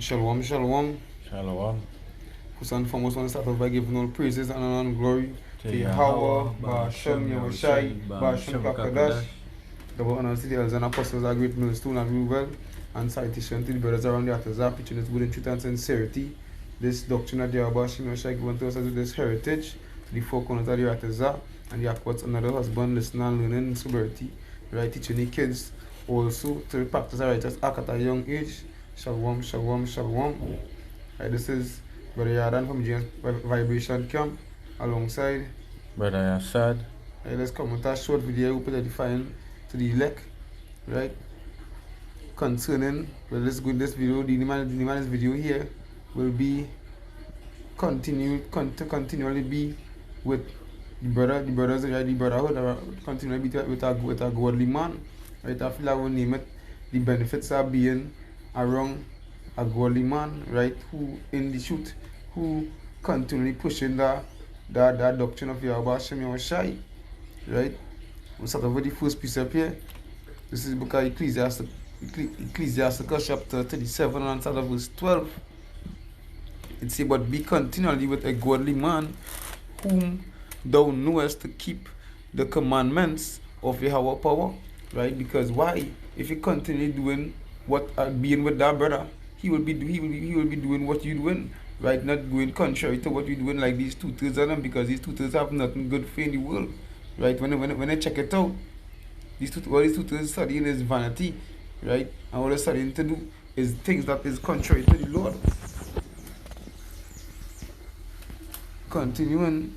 Shalom, shalom. Shalom. First and foremost, I want to start off by giving all praises and honor and glory To to Yahweh, Yahweh, Ba'ashem, Ba'ashem Yahushai, Yahushai, Ba'ashem Ba'ashem Kakadash. Kakadash. Double honors to the elders and apostles, our great millstone and Reuel, and citation to the brothers around the Atazah, preaching it within truth and sincerity. This doctrine of Yahweh, Ba'ashem, Yahushai, given to us as this heritage to the four corners of the Atazah, and the Akwats, another husband, listening and learning in sobriety, right? Teaching the kids also to practice our righteous act at a young age. Shalom, shalom, shalom. Right, this is Brother Yardan from James Vibration Camp alongside. Brother Assad. Right, let's come with a short video we put edifying to the elect, right? Concerning, well, let's go in this video. The name of this video here will be continually be with the brothers, right? The brotherhood, continually be with a godly man, right? I feel I will name it. The benefits are being around a godly man, right? Who in the truth, who continually pushing that doctrine of Yahweh Hashem Yahushai, right? We'll start off with the first piece up here. This is book of Ecclesiasticus chapter 37 and start of verse 12. It says, but be continually with a godly man whom thou knowest to keep the commandments of Yahweh power, right? Because why? If you continue doing what being with that brother, he will be doing what you doing, right? Not going contrary to what you doing, like these tutors of them, because these tutors have nothing good for in the world, right? When I check it out, all these tutors studying is vanity, right? And all they're studying to do is things that is contrary to the Lord. Continuing,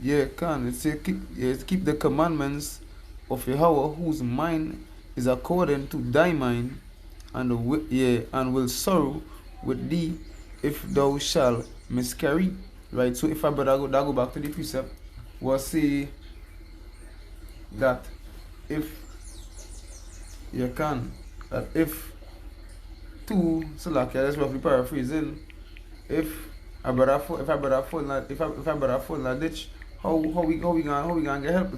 keep the commandments of Yahweh, whose mind is according to thy mind, and will sorrow with thee if thou shalt miscarry. Right. So if I brother go back to the precept, was say that if that's roughly paraphrasing, if a brother fall in that ditch, how we gonna get help?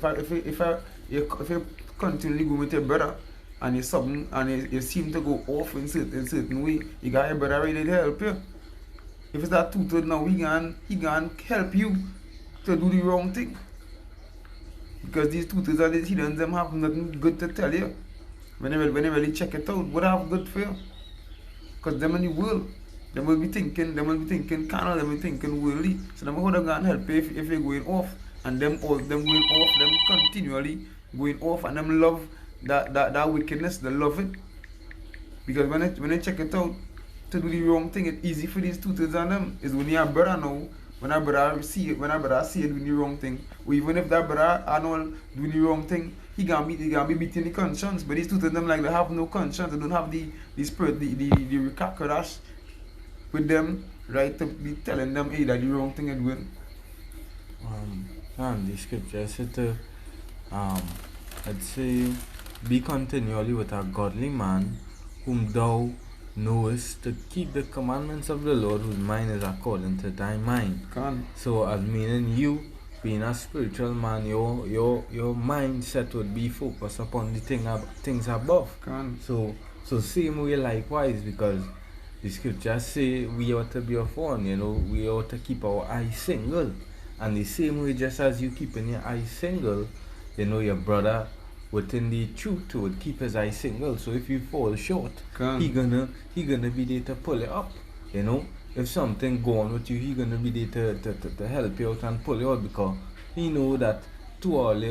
If you continually go with your brother and you something and you seem to go off in certain way, you got your brother ready to help you. If it's that tutor now, he can help you to do the wrong thing. Because these tutors and these heathens, them have nothing good to tell you. When you really check it out, what have good for you? Because them in the world, they will be thinking carnal, they will be thinking worldly. So them how they gonna help you if you're going off. And them going off, them continually going off, and them love that wickedness, they love it. Because when they check it out, to do the wrong thing, it's easy for these tutors and them. Is when your brother now, when a brother see it doing the wrong thing, or even if that brother are not doing the wrong thing, he can be beating the conscience. But these tutors them, like, they have no conscience, they don't have the spirit, the rikakadash with them, right, to be telling them, hey, that the wrong thing is doing. And the scripture said to let's say, be continually with a godly man whom thou knowest to keep the commandments of the Lord, whose mind is according to thy mind. So as meaning you being a spiritual man, your mindset would be focused upon the things above. So same way likewise, because the scriptures say we ought to be of one, we ought to keep our eyes single. And the same way, just as you keeping your eyes single, your brother within the truth would keep his eyes single. So if you fall short, he gonna be there to pull it up. If something go on with you, he gonna be there to help you out and pull you out, because he know that two all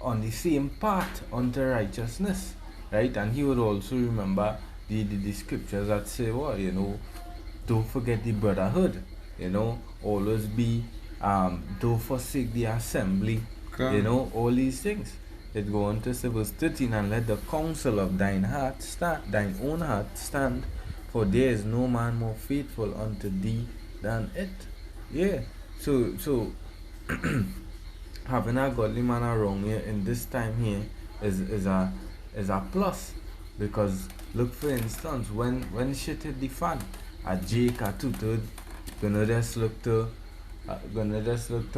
on the same path unto righteousness, right? And he would also remember the scriptures that say, well, don't forget the brotherhood, always be don't forsake the assembly, all these things. It go on to say verse 13, and let the counsel of thine own heart stand, for there is no man more faithful unto thee than it. Yeah. So having a godly man around here in this time here is a plus, because look, for instance, when shit hit the fan, a Jake, a tutor, gonna just look to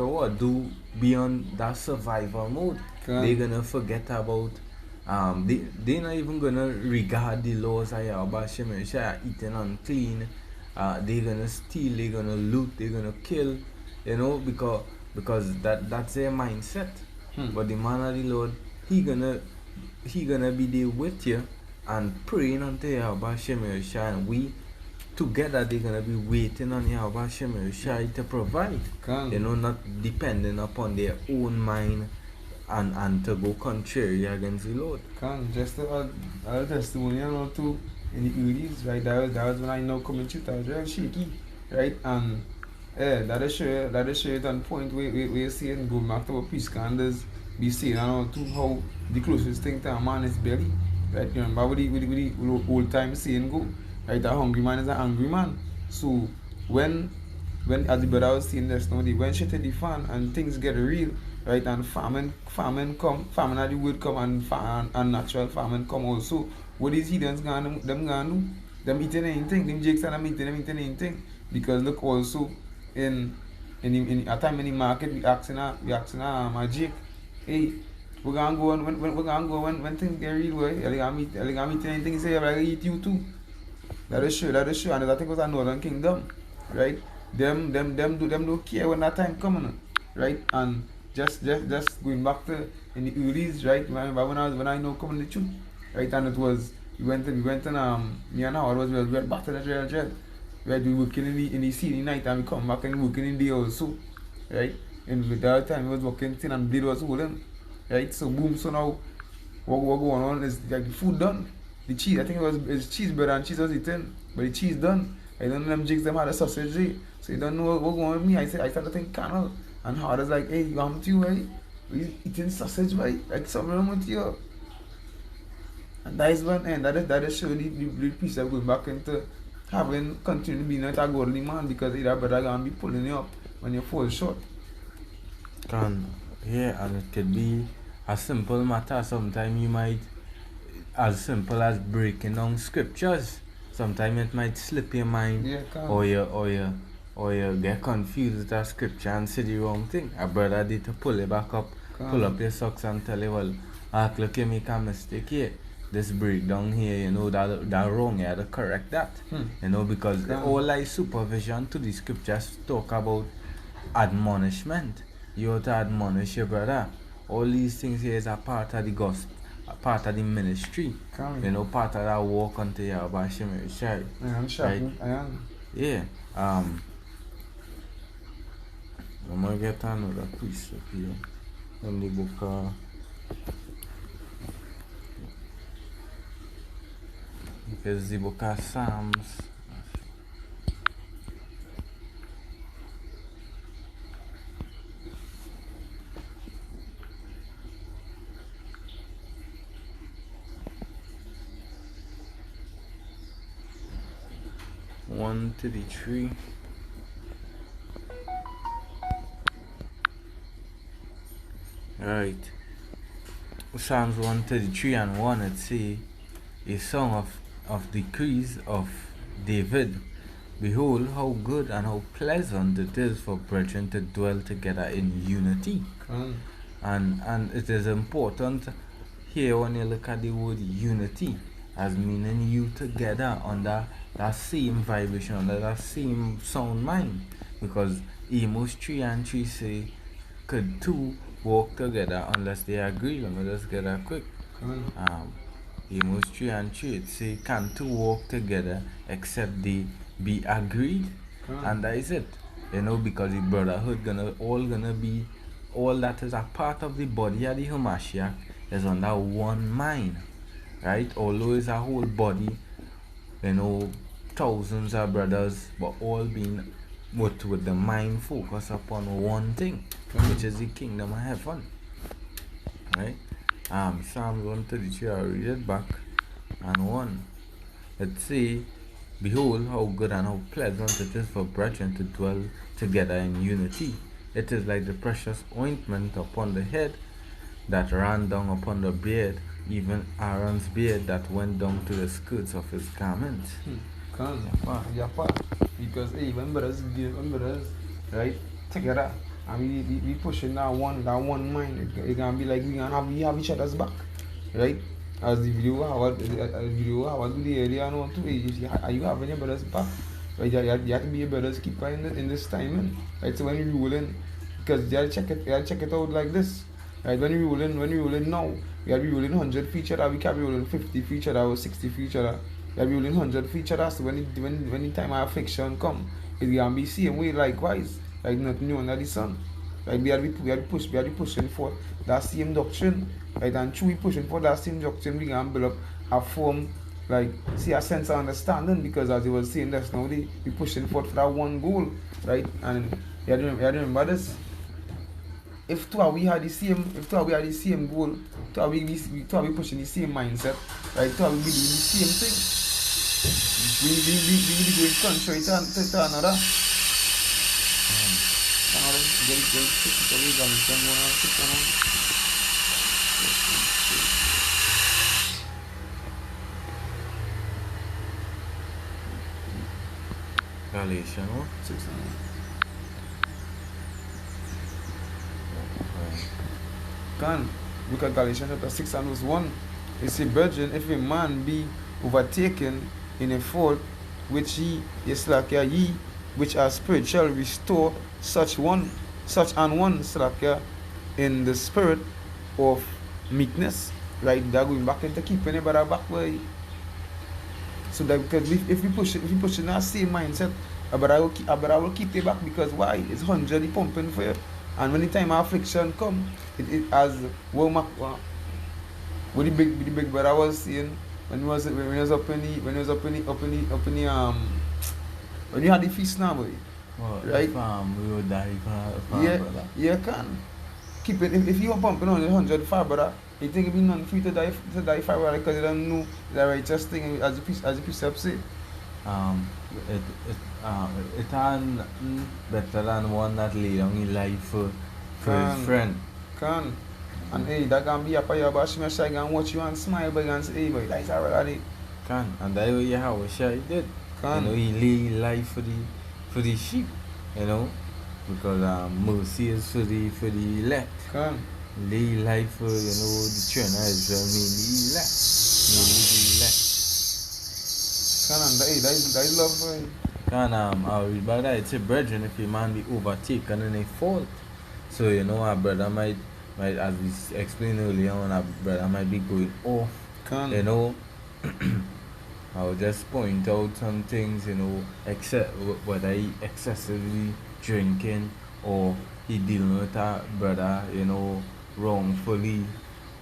what? Do be on that survival mode. They're gonna forget about They not even gonna regard the laws of Yahweh Shem Shai, eating unclean. They gonna steal, they gonna loot, they gonna kill, because that's their mindset. But the man of the Lord, he gonna be there with you and praying unto Yahweh Shem Shai, and we together they're gonna be waiting on Yahweh Shem Shai to provide. Not depending upon their own mind and to go contrary against the Lord. Just to add testimony too, in the earlies, right? That was when I know coming to I was real shaky, right? And that is show it on point where you're saying go back to what peace scandals be saying to how the closest thing to a man is belly. Right? You remember with the old time saying go, right? A hungry man is an angry man. So when as the brother was saying just now, when shit hit the fan and things get real, right, and famine and the wood come and natural famine come also. What is heathens gonna do? Them eating anything, them jakes and them eating anything. Because look also in a time in the market we asking a jake, hey, we're gonna go when things get real, way. Are they gonna eat anything? He say, I'm gonna eat you too. That is true. And I think it was a Northern Kingdom, right? Them don't care when that time coming, right? And just going back to in the earlies, right? When I know coming the truth, right? And it was we went and me and Howard we went back to the jail, right? We working in the city night and we come back and working in the day also, right? And with that time we was working thin and blade was holding, right? So boom, so now what going on is like the food done. The cheese, I think it's cheese bread and cheese was eaten, but the cheese done. I don't know them jigs them had a sausage there. So you don't know what going on with me. I started to think canal. And Howard was like, hey, you want you, right? We eating sausage, right? Like something wrong with you. And that is one end. That is surely the piece of going back into continue being not a godly man, because either brother gonna be pulling you up when you fall short. And it could be a simple matter. Sometimes you might, as simple as breaking down scriptures. Sometimes it might slip your mind, or you get confused with a scripture and say the wrong thing. A brother did to pull it back up, pull up your socks and tell you, well, look, you make a mistake here. This breakdown here, that wrong, you have to correct that. Because all like supervision to the scriptures talk about admonishment. You have to admonish your brother. All these things here is a part of the gospel, a part of the ministry. Part of that walk unto Yahweh Shem Shai. Right? I am. Yeah. I'm gonna get another piece up here in the book. Because the book of Psalms. One to the tree. Right. Psalms 133 and 1, it say, a song of decrees of David. Behold, how good and how pleasant it is for brethren to dwell together in unity. And it is important here when you look at the word unity, as meaning you together under that same vibration, under that same sound mind. Because Amos 3 and 3 say, could two walk together unless they agree? Let me just get that quick. Amos 3 and 3, it say, can two walk together except they be agreed? And that is it. Because the brotherhood gonna be, all that is a part of the body of the Hamashiach is under one mind. Right? Although it's a whole body, thousands of brothers, but all being with the mind focused upon one thing, which is the kingdom of heaven. Right? Psalms 133, I'll read it back and 1. It say, behold, how good and how pleasant it is for brethren to dwell together in unity. It is like the precious ointment upon the head that ran down upon the beard, even Aaron's beard that went down to the skirts of his garments. Because when brothers, right, together, and we pushing that one mind, it's gonna be like we have each other's back, right? as the video Howard do the earlier on too. Are you having your brother's back? Right, you have to be your brother's keeper in this time, man. Right, so when you rolling, because you have to check it out like this. Right, when you rolling now, we have to be rolling 100 feature, we can't be rolling 50 feature or 60 feature. We have to be rolling 100 feature. So when the time of affliction come, it's gonna be same way likewise. Like nothing new under the sun. Like we have to pushing for that same doctrine. Right, and through we pushing for that same doctrine, we can build up a form, like, see a sense of understanding, because as you were saying that's now we pushing forward for that one goal, right? And you have to remember this. If two of we had the same goal, two of we pushing the same mindset, right? Two of we doing the same thing. We be going contrary to another. Galatians what? 6 and 1. Can look at Galatians chapter 6 and verse 1. It says, "Brethren, if a man be overtaken in a fault which he is like ye, which are spiritual, restore such an one slacker in the spirit of meekness." Right, they're going back into keeping it, but back way. So that because if we push in that same mindset, but I will keep it back, because why? It's 100 pumping for you. And when the time of affliction come, it as what the big brother was saying when he was up in when you had the feast now, boy. Well, right? We would die for brother. Yeah, can keep it. If you are pumping on 100 far, brother, you think it be none free to die for, brother, because you don't know the righteous thing, as the precept say. It and better than one that lay down his life for his friend. Can. And hey, that can be a fire about me, so I can watch you and smile, but and say, hey, boy, that's already. Can. And that way how he did. Can. You know, he lay his life for the sheep, you know, because mercy is for the elect. Can. Lay his life for, the children of Israel, mainly the elect. Mainly the elect. Can, and that is love for him. Can I'll read about that. It's a brethren, if a man be overtaken in a fault. So our brother might, as we explained earlier on, our brother might be going off. Can. I'll just point out some things, except whether he excessively drinking or he dealing with a brother, wrongfully,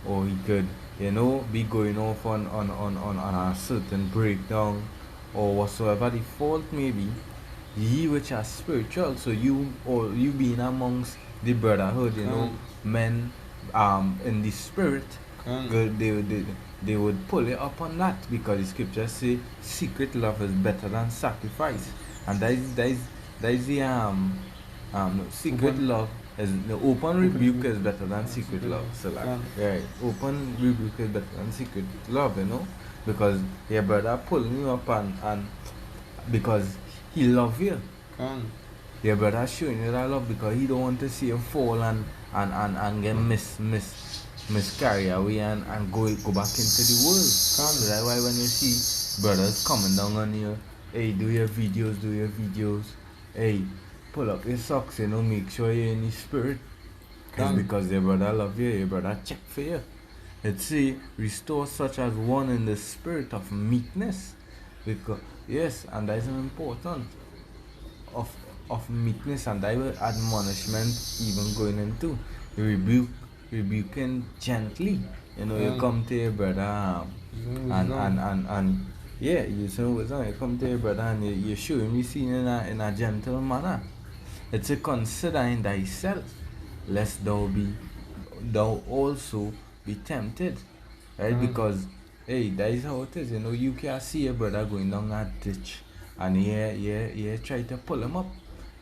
or he could, be going off on a certain breakdown, or whatsoever the fault may be. Ye which are spiritual, so you being amongst the brotherhood, men in the spirit, they would pull it up on that, because the scriptures say secret love is better than sacrifice, and that is the secret love is the open rebuke is better than secret love. So right, open rebuke is better than secret love, because your brother pulling you up and because he love you. Your brother showing you that love because he don't want to see you fall and get miscarry away and go back into the world. So that's why when you see brothers coming down on you, hey, do your videos, hey, pull up your socks, make sure you're in the spirit. It's because your brother love you, your brother check for you. It say, restore such as one in the spirit of meekness. Because yes, and that is important of meekness, and that will admonishment even going into rebuking gently. You come to your brother and yeah, you come to your brother and you show him you see in a gentle manner. It's a considering thyself, lest thou also be tempted. Right? Because hey, that is how it is. You can see your brother going down that ditch and you try to pull him up.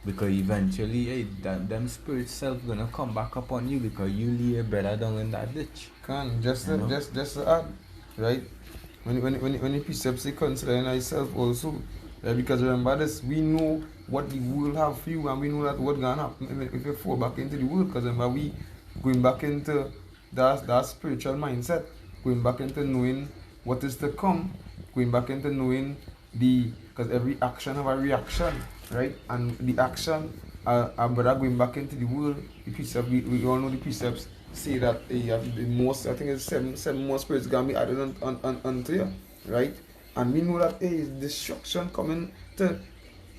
Because eventually, hey, them spirits self gonna come back upon you because you leave your brother down in that ditch. Just to add, right? When the precepts say considering thyself also, right? Because remember this, we know what the world have for you, and we know that what's gonna happen if you fall back into the world. Because remember, we going back into that spiritual mindset, going back into knowing what is to come, going back into knowing because every action have a reaction, right? And the action, brother going back into the world, the precept, we all know the precepts say that the most, I think it's seven more spirits gonna be added onto you, right? And we know that is destruction coming to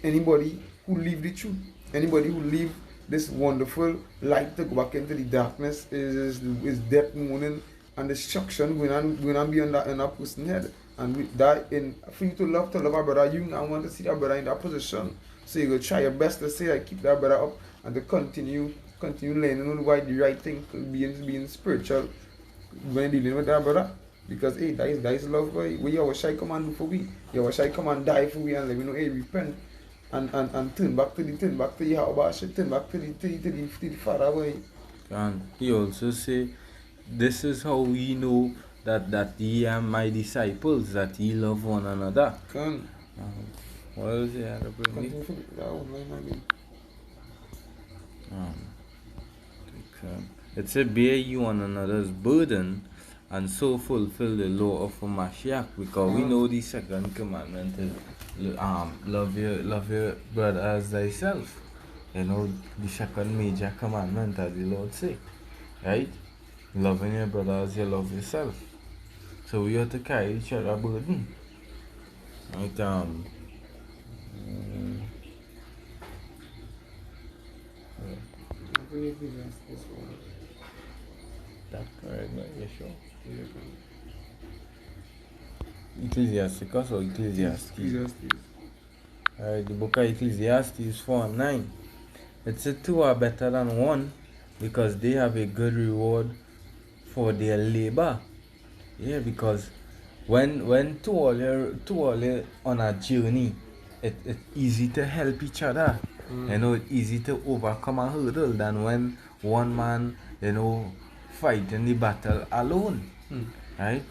anybody who leave the truth, anybody who leave this wonderful light to go back into the darkness is death, mourning, and destruction going on beyond that in that person's head. And with that, for you to love our brother, you now want to see that brother in that position. So you go try your best to say, keep that brother up and to continue learning why the right thing, being spiritual when dealing with that brother. Because hey, that is love, boy. We always try come and do for we. You always try come and die for we and let me know, hey, repent and turn back to Yahweh, turn back to the Father, boy. And he also say, this is how we know that ye are my disciples, that ye love one another. What else you had to bring me? It said, bear you one another's burden, and so fulfill the law of Mashiach, because we know the second commandment is love your brother as thyself. You know, the second major commandment, as the Lord say, right? Loving your brother as you love yourself. So we have to carry each other's burden. Right? That's correct, no? You sure? Ecclesiasticus or Ecclesiastes? Alright, the book of Ecclesiastes 4:9. It said two are better than one because they have a good reward for their labor. Yeah, because when two all on a journey, it's easy to help each other. You know, it's easy to overcome a hurdle than when one man, you know, fighting the battle alone. Right?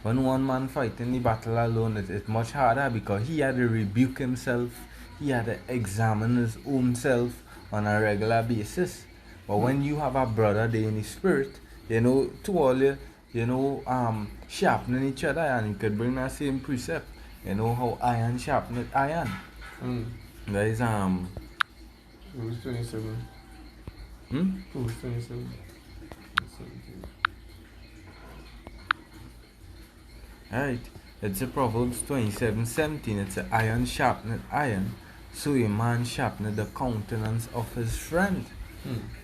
When one man fighting the battle alone, it's much harder because he had to rebuke himself, he had to examine his own self on a regular basis. But when you have a brother there in the spirit, you know, to all you know, sharpening each other, and you could bring that same precept. You know how iron sharpened iron. That is Proverbs 27. Proverbs 27. Alright, it's a Proverbs 27:17. It's a iron sharpened iron, so a man sharpened the countenance of his friend.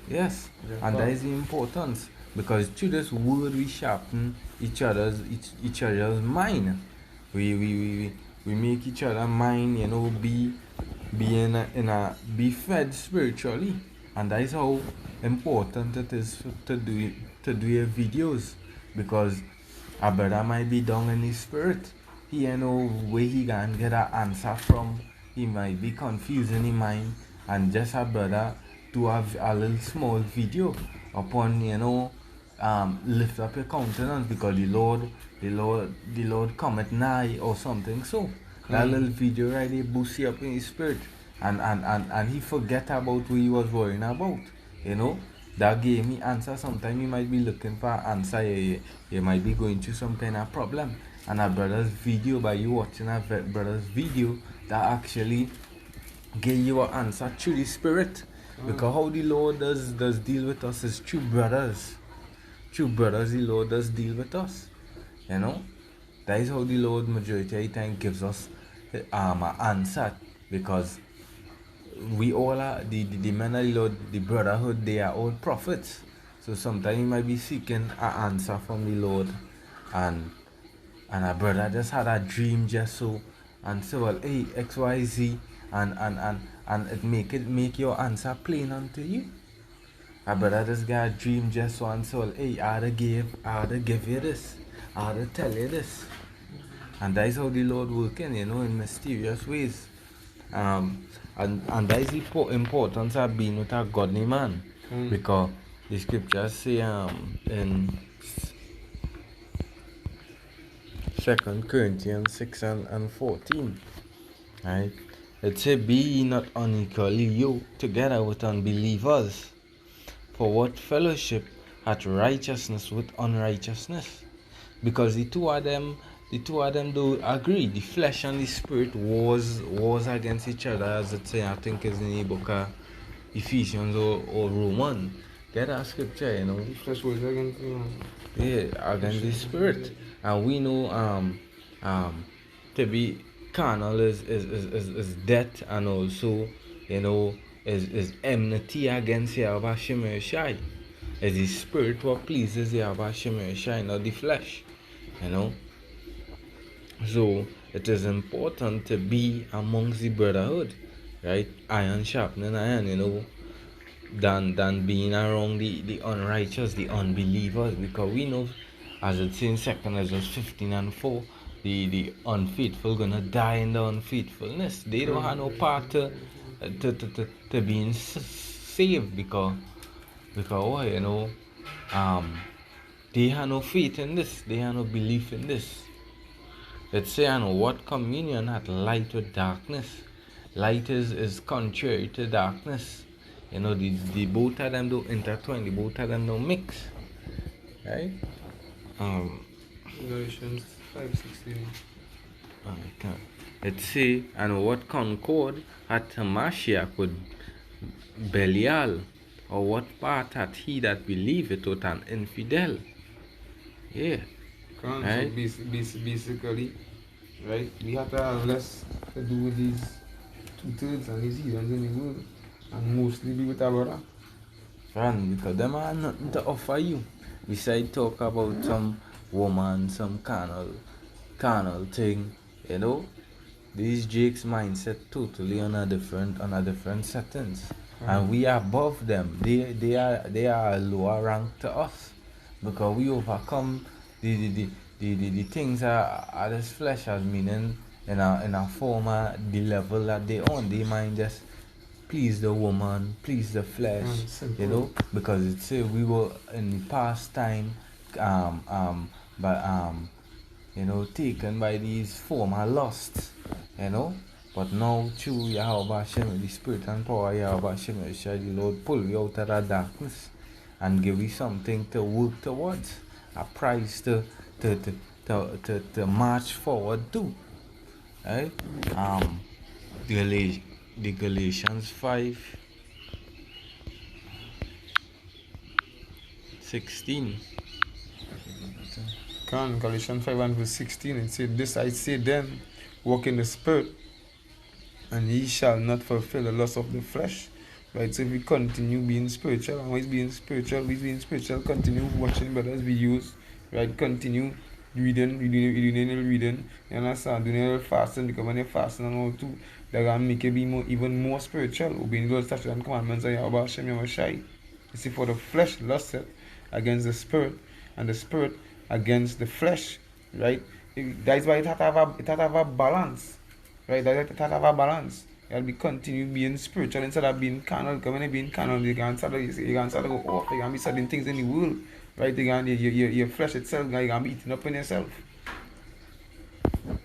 Yes, and that is the importance, because through this word we sharpen each other's mind. We make each other mind, you know, be fed spiritually, and that is how important it is to do your videos, because a brother might be down in his spirit. He know where he can get an answer from. He might be confused in his mind, and just a brother to have a little small video upon, you know, lift up your countenance because the Lord cometh nigh or something. So that little video right there boosts you up in his spirit, and he forget about what he was worrying about. You know, that gave me answer. Sometimes you might be looking for an answer. You might be going through some kind of problem, and a brother's video, by you watching a brother's video, that actually give you an answer through the spirit. Because how the Lord does deal with us is through brothers. Through brothers, the Lord does deal with us. You know, that is how the Lord majority of the time gives us an answer, because we all are the men of the Lord, the brotherhood, they are all prophets. So sometimes you might be seeking an answer from the Lord, and a brother just had a dream just so, and say, well, hey, XYZ, and it make your answer plain unto you. A brother just got a dream just so, and say, well, hey, I ought to give you this, I ought to tell you this. And that is how the Lord working, you know, in mysterious ways. And that is the importance of being with a godly man, because the scriptures say in 2 Corinthians 6 and 14, right? It says, be ye not unequally yoked together with unbelievers. For what fellowship hath righteousness with unrighteousness? because the two of them do agree. The flesh and the spirit wars against each other, as it say. I think is in the book of Ephesians or Roman. Get that scripture, The flesh was against against the spirit, and we know to be carnal is death, and also is enmity against Yahweh Shemir Shai. Is the spirit what pleases Yahweh Shemir Shai, not the flesh. So it is important to be amongst the brotherhood, right? Iron sharpening iron, than being around the unrighteous, the unbelievers, because we know, as it's in 2 Ezra 15:4, the unfaithful gonna die in the unfaithfulness. They don't have no part to being saved, because what, they have no faith in this, they have no belief in this. Let's say, what communion hath light with darkness? Light is contrary to darkness. The both of them don't intertwine, the both of them don't mix. Right? Galatians 5:16. Let's say, what concord hath Mashiach with Belial? Or what part hath he that believeth with an infidel? Yeah. Right? So basically, right, we have to have less to do with these 2/3 and these heathens in the world, and mostly be with our brother. Because them have nothing to offer you. Besides talk about some woman, some carnal thing, These Jake's mindset totally on a different settings. And we are above them. They are a lower rank to us, because we overcome the things are this flesh, as meaning in a form of the level that they on. They mind just please the woman, please the flesh, because it say we were in the past time taken by these former lusts, but now through Yahweh Hashem, the spirit and power of Yahweh Hashem, the Lord pull you out of that darkness and give you something to work towards, a prize to march forward to. Right? The Galatians 5:16. Galatians 5:16, it said, "This I say then, walk in the spirit, and ye shall not fulfill the lust of the flesh." Right? So if we continue being spiritual, and always being spiritual, continue watching brothers' videos, right? Continue reading, you understand? Doing a little fasting, because when you're fasting and all too, they're gonna make you be even more spiritual, obeying God's statutes and commandments of Yahweh Hashem Yahushai. You see, for the flesh lusteth against the spirit, and the spirit against the flesh, right? That's why it has to have a balance, right? It has to have a balance. You have to continue being spiritual instead of being carnal. Because when you're being carnal, you can start to go off. You can be studying things in the world, right? Your flesh itself, you can be eating up on yourself,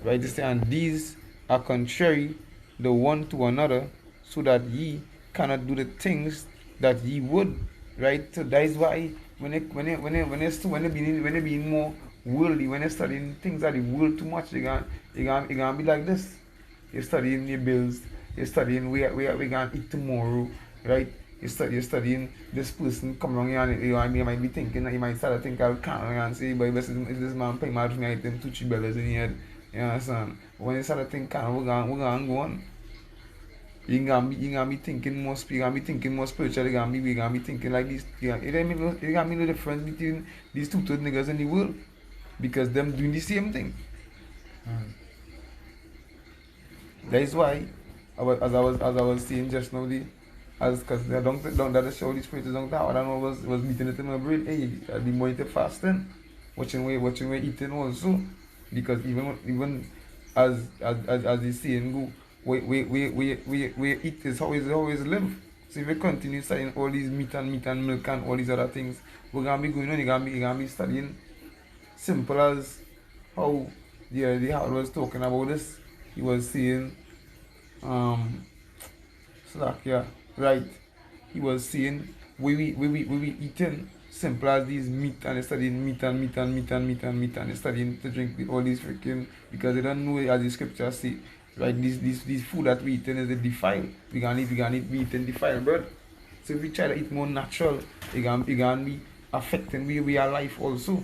right? And these are contrary the one to another, so that ye cannot do the things that ye would, right? So that is why when you're being more worldly, when you're studying things that the world too much, you gonna be like this. You're studying your bills, you're studying where we gonna eat tomorrow, right? You're studying this person come along here, and you might be thinking that you might start to think I'll count and say, but if this man pay my drink, I them $2-3 in your head. You understand? But when you start to think, we're gonna go on. You're gonna be thinking more spiritual, you're gonna be thinking like this. You're gonna be no difference between these two niggas in the world, because them doing the same thing. That is why, as I was saying just now, because they don't that show the spirit is don't I don't know was beating it in my brain. Hey, I'll be more into fasting, watching we eating also, because even as the saying go, we eat is always live. So if we continue studying all these meat and milk and all these other things, we're gonna be going on. You're gonna be studying simple as how the Howard was talking about this. He was saying right. He was saying we eating simple as these meat, and they're studying meat and meat and meat and meat and meat, and they're studying to drink all these freaking, because they don't know, as the scriptures say, right? These food that we eating is defiled. We gonna eating defiled bread. So if we try to eat more natural, it can be affecting we our life also.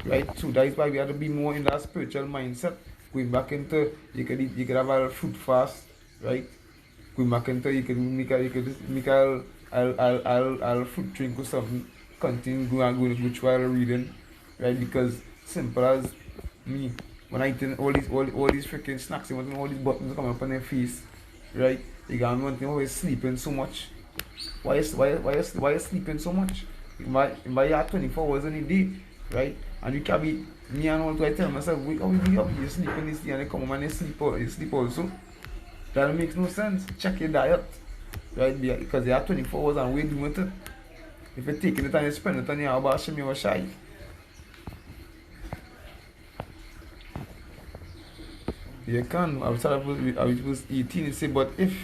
Right? So that is why we have to be more in that spiritual mindset. Going back into, you could have a fruit fast, right? Going back into, you could make I'll fruit drink or something, continue go while reading, right? Because simple as me, when I eat all these freaking snacks, you want all these buttons coming up on their face, right? You got me wanting always sleeping so much. Why you sleeping so much? By you have 24 hours in a day, right? And you can be me and all, I tell myself, wake up, you sleep in this day, and they come home and you sleep also. That makes no sense. Check your diet, right? Because you have 24 hours and we doing it. If you're taking it and you spend it on your about shimmy or shy. You can. I was 18 and say, but if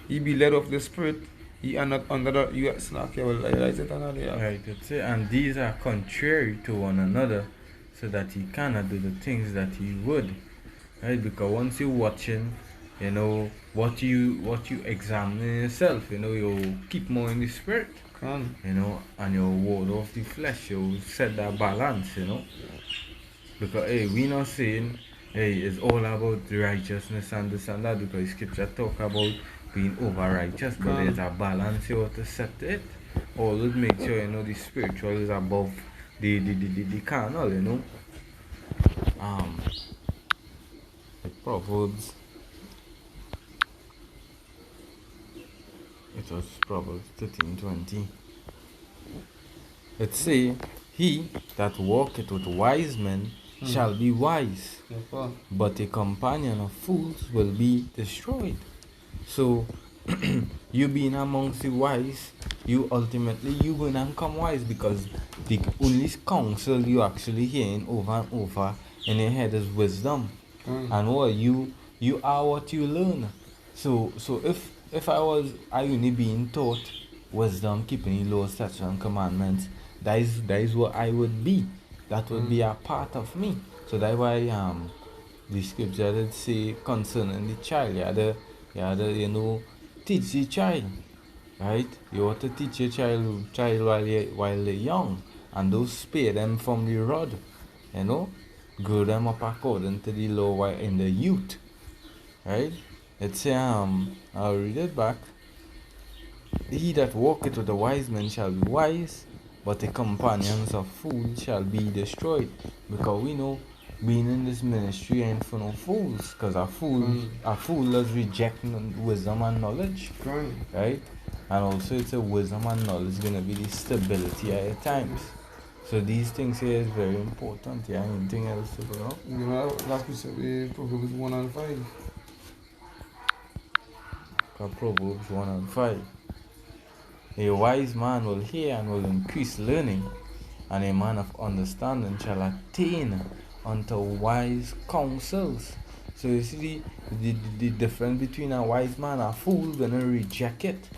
he be led of the spirit, he are not under the US snack. Yeah, well, I write it another. Yeah. Right, that's it. And these are contrary to one another, so that he cannot do the things that he would. Right? Because once you're watching, you know, what you examine yourself, you know, you keep more in the spirit. Can. You know, and you ward off the flesh, you set that balance, you know. Because hey, we not saying hey it's all about the righteousness and this and that, because scripture talk about being over righteous, but there's a balance you have to set to it. Always make sure you know the spiritual is above the carnal, you know. The Proverbs, it was Proverbs 13:20. It say, he that walketh with wise men shall be wise, but a companion of fools will be destroyed. So you being amongst the wise, you ultimately you going to become wise, because the only counsel you actually hearing over and over in your head is wisdom. And what you are what you learn. So if I only being taught wisdom, keeping the laws, statutes and commandments, that is what I would be. That would be a part of me. So that's why the scripture did say concerning the child, you had to you know, teach the child. Right? You ought to teach your child while they're young, and don't spare them from the rod. You know? Grow them up according to the law while in the youth. Right? Let's say I'll read it back. He that walketh with the wise men shall be wise, but the companions of fools shall be destroyed. Because we know being in this ministry ain't for no fools, because a fool is rejecting wisdom and knowledge. Right? And also it's a wisdom and knowledge gonna be the stability at times. So these things here is very important. Yeah, anything else to go up? You know, like we said, Proverbs 1 and 5. Proverbs 1 and 5. A wise man will hear and will increase learning, and a man of understanding shall attain unto wise counsels. So you see the difference between a wise man and a fool, gonna reject it,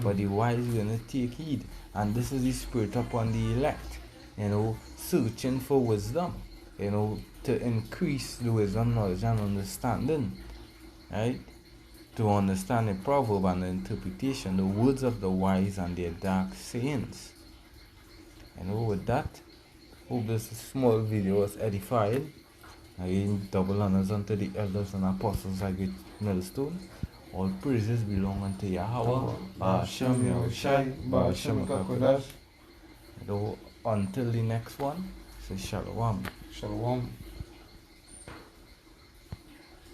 but the wise gonna take heed. And this is the spirit upon the elect, you know, searching for wisdom, you know, to increase the wisdom, knowledge and understanding, right? To understand the proverb and the interpretation, the words of the wise and their dark sayings. And with that, hope this small video was edifying. Again, double honors unto the elders and apostles at Great Millstone. All praises belong unto Yahweh. Ba'ashem Yahushai, Ba'ashem Kakodash. Until the next one, say Shalom. Shalom.